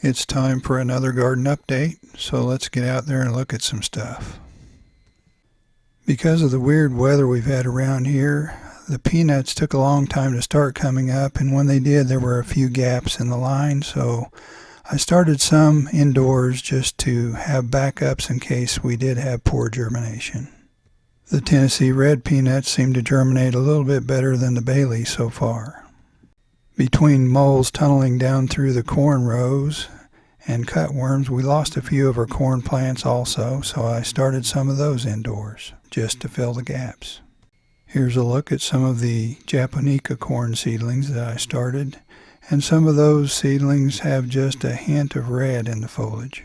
It's time for another garden update, so let's get out there and look at some stuff. Because of the weird weather we've had around here, the peanuts took a long time to start coming up, and when they did, there were a few gaps in the line, so I started some indoors just to have backups in case we did have poor germination. The Tennessee red peanuts seem to germinate a little bit better than the Baileys so far. Between moles tunneling down through the corn rows and cutworms, we lost a few of our corn plants also, so I started some of those indoors just to fill the gaps. Here's a look at some of the japonica corn seedlings that I started, and some of those seedlings have just a hint of red in the foliage.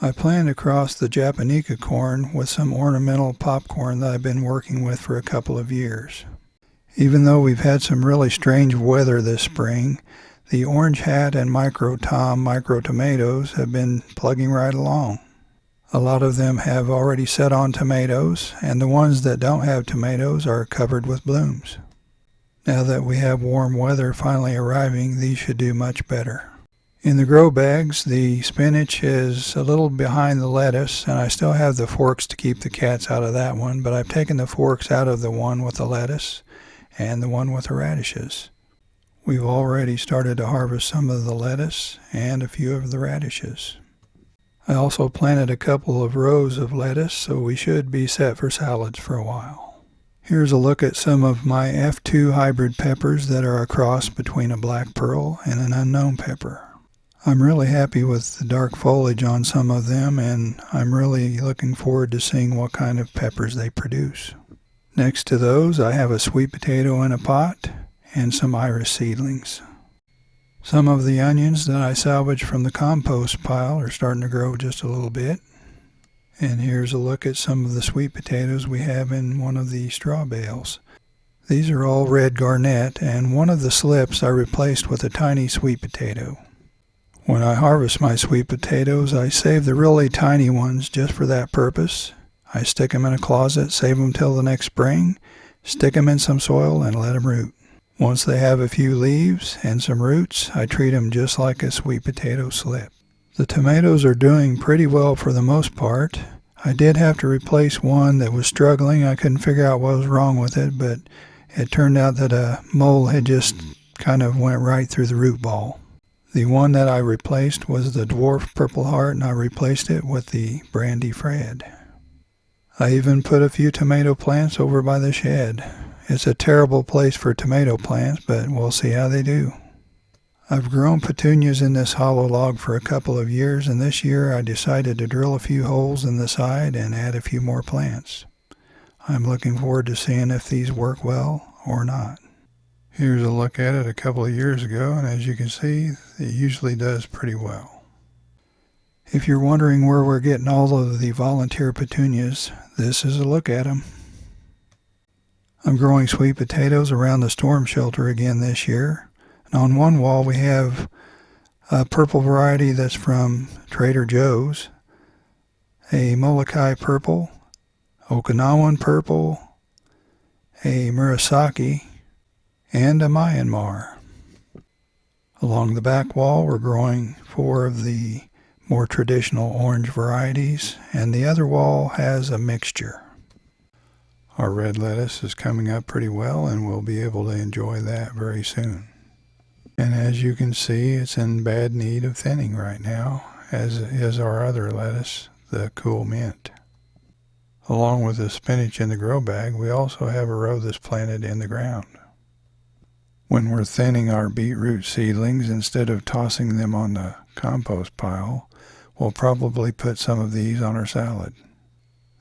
I plan to cross the japonica corn with some ornamental popcorn that I've been working with for a couple of years. Even though we've had some really strange weather this spring, the orange hat and micro tomatoes have been plugging right along. A lot of them have already set on tomatoes, and the ones that don't have tomatoes are covered with blooms. Now that we have warm weather finally arriving, these should do much better. In the grow bags, the spinach is a little behind the lettuce, and I still have the forks to keep the cats out of that one, but I've taken the forks out of the one with the lettuce and the one with the radishes. We've already started to harvest some of the lettuce and a few of the radishes. I also planted a couple of rows of lettuce, so we should be set for salads for a while. Here's a look at some of my F2 hybrid peppers that are a cross between a black pearl and an unknown pepper. I'm really happy with the dark foliage on some of them, and I'm really looking forward to seeing what kind of peppers they produce. Next to those, I have a sweet potato in a pot and some iris seedlings. Some of the onions that I salvaged from the compost pile are starting to grow just a little bit. And here's a look at some of the sweet potatoes we have in one of the straw bales. These are all red garnet, and one of the slips I replaced with a tiny sweet potato. When I harvest my sweet potatoes, I save the really tiny ones just for that purpose. I stick them in a closet, save them till the next spring, stick them in some soil, and let them root. Once they have a few leaves and some roots, I treat them just like a sweet potato slip. The tomatoes are doing pretty well for the most part. I did have to replace one that was struggling. I couldn't figure out what was wrong with it, but it turned out that a mole had just kind of went right through the root ball. The one that I replaced was the dwarf purple heart, and I replaced it with the brandy Fred. I even put a few tomato plants over by the shed. It's a terrible place for tomato plants, but we'll see how they do. I've grown petunias in this hollow log for a couple of years, and this year I decided to drill a few holes in the side and add a few more plants. I'm looking forward to seeing if these work well or not. Here's a look at it a couple of years ago, and as you can see, it usually does pretty well. If you're wondering where we're getting all of the volunteer petunias, this is a look at them. I'm growing sweet potatoes around the storm shelter again this year. And on one wall we have a purple variety that's from Trader Joe's, a Molokai purple, Okinawan purple, a Murasaki, and a Myanmar. Along the back wall we're growing 4 of the more traditional orange varieties, and the other wall has a mixture. Our red lettuce is coming up pretty well, and we'll be able to enjoy that very soon. And as you can see, it's in bad need of thinning right now, as is our other lettuce, the cool mint. Along with the spinach in the grow bag, we also have a row that's planted in the ground. When we're thinning our beetroot seedlings, instead of tossing them on the compost pile, we'll probably put some of these on our salad.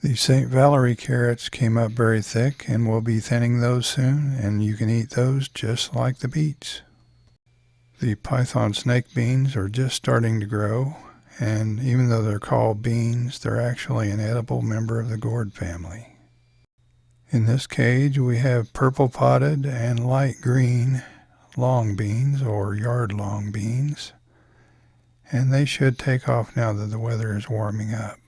The St. Valerie carrots came up very thick, and we'll be thinning those soon, and you can eat those just like the beets. The python snake beans are just starting to grow, and even though they're called beans, they're actually an edible member of the gourd family. In this cage we have purple potted and light green long beans or yard long beans, and they should take off now that the weather is warming up.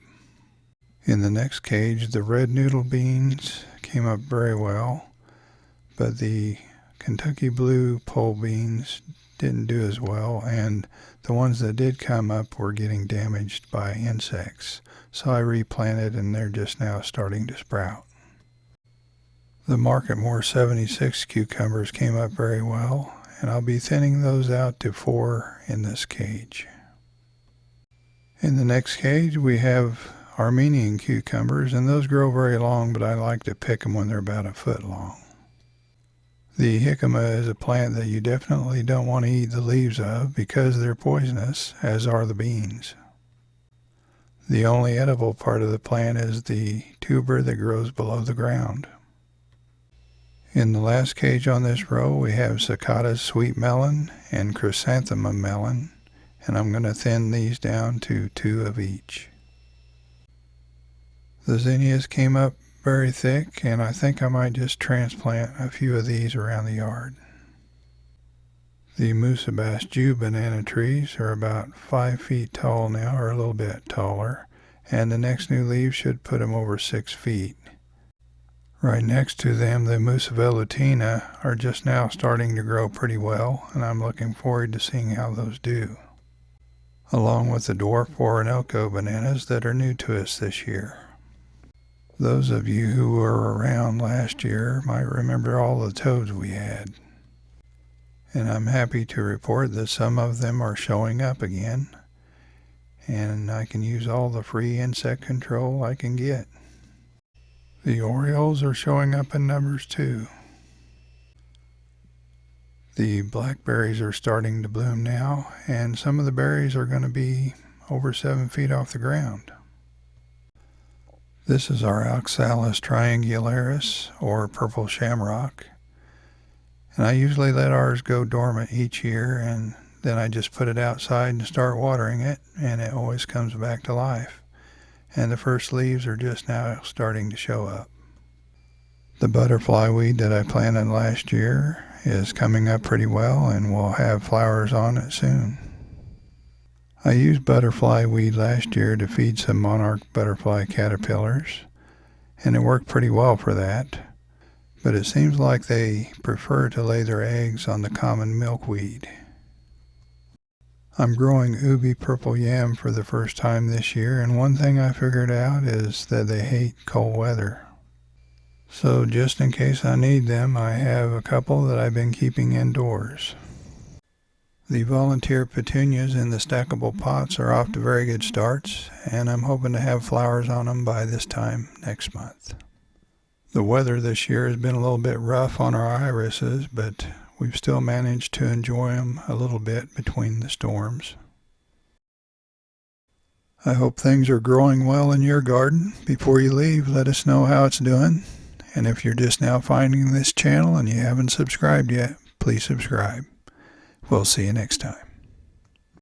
In the next cage, the red noodle beans came up very well, but the Kentucky blue pole beans didn't do as well, and the ones that did come up were getting damaged by insects. So I replanted, and they're just now starting to sprout. The Marketmore 76 cucumbers came up very well, and I'll be thinning those out to 4 in this cage. In the next cage we have Armenian cucumbers, and those grow very long, but I like to pick them when they're about a foot long. The jicama is a plant that you definitely don't want to eat the leaves of because they're poisonous, as are the beans. The only edible part of the plant is the tuber that grows below the ground. In the last cage on this row we have Cicadas sweet melon and chrysanthemum melon, and I'm going to thin these down to 2 of each. The zinnias came up very thick, and I think I might just transplant a few of these around the yard. The Musabas Jew banana trees are about 5 feet tall now, or a little bit taller, and the next new leaves should put them over 6 feet. Right next to them, the Musavelutina are just now starting to grow pretty well, and I'm looking forward to seeing how those do, along with the dwarf Orinoco bananas that are new to us this year. Those of you who were around last year might remember all the toads we had, and I'm happy to report that some of them are showing up again, and I can use all the free insect control I can get. The orioles are showing up in numbers too. The blackberries are starting to bloom now, and some of the berries are going to be over 7 feet off the ground. This is our Oxalis triangularis, or purple shamrock, and I usually let ours go dormant each year, and then I just put it outside and start watering it, and it always comes back to life. And the first leaves are just now starting to show up. The butterfly weed that I planted last year is coming up pretty well, and we'll have flowers on it soon. I used butterfly weed last year to feed some monarch butterfly caterpillars, and it worked pretty well for that, but it seems like they prefer to lay their eggs on the common milkweed. I'm growing ubi purple yam for the first time this year, and one thing I figured out is that they hate cold weather. So just in case I need them, I have a couple that I've been keeping indoors. The volunteer petunias in the stackable pots are off to very good starts, and I'm hoping to have flowers on them by this time next month. The weather this year has been a little bit rough on our irises, but we've still managed to enjoy them a little bit between the storms. I hope things are growing well in your garden. Before you leave, let us know how it's doing. And if you're just now finding this channel and you haven't subscribed yet, please subscribe. We'll see you next time.